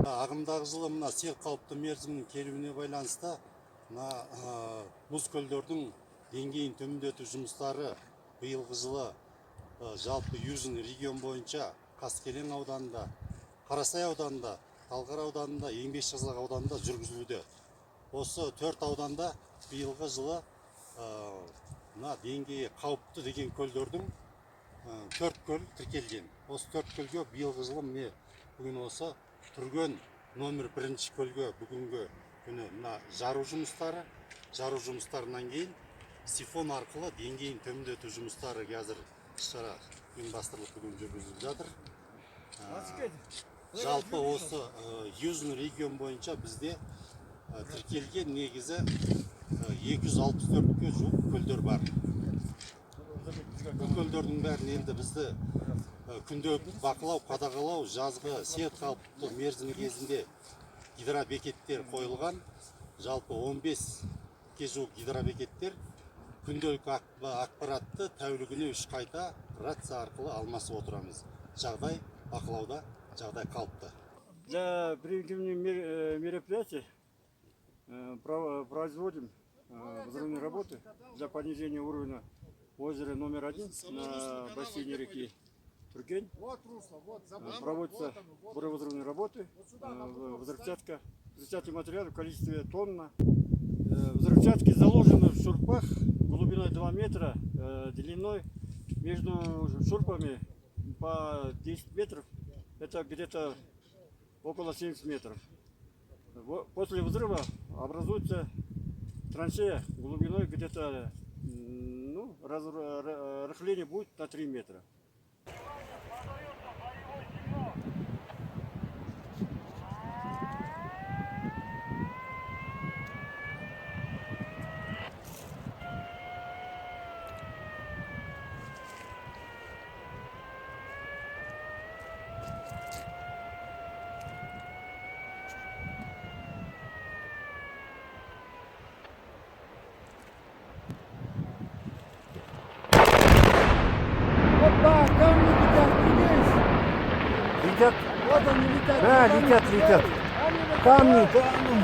Ағымдағы жылы мына сел қалыпты мерзімнің келуіне байланысты мұз көлдердің деңгейін төмендету жұмыстары биылғы жылы жалпы Южный регион бойынша Қаскелең ауданында, Қарасай ауданында, Талғар ауданында, Еңбекшіқазақ ауданында жүргізілуде. Осы 4 ауданда биылғы жылы деңгейі қауіпті деген көлдердің 4 көл тіркелген. Осы 4 көлге биылғы жылы міне бүгін осы Түрген номер 1 көлге бүгінгі күні жару жұмыстарынан кейін сифон арқылы деңгейін төмендету жұмыстары қазір іс-шара ұйымдастырылып бүгін жүргізіліп жатыр. Жалпы осы Южный регион бойынша бізде тіркелген негізі 264-ке жуық көлдер бар. Бұл көлдердің бәрін енді бізді күнделікті бақылау, қадағалау, жазғы сел қалыпты мерзімі кезінде гидробекеттер қойылған. Жалпы 15-ке жуық гидробекеттер күнделік ақпаратты тәулігіне 3 қайта рация арқылы алмасып отырамыз. Жағдай бақылауда, жағдай қалыпты. Для превентивных мероприятий производим взрывные работы для понижения уровня озера номер 1 на бассейне реки Тургень. Проводятся буровозрывные работы, взрывчатка, взрывчатый материал в количестве тонна. Взрывчатки заложены в шурпах глубиной 2 метра, длиной между шурпами по 10 метров, это где-то около 70 метров. После взрыва образуется траншея глубиной где-то, рыхление будет на 3 метра. Да, камни летят, видишь? Летят? Вот они летят. Да, летят. Камни, да, ну.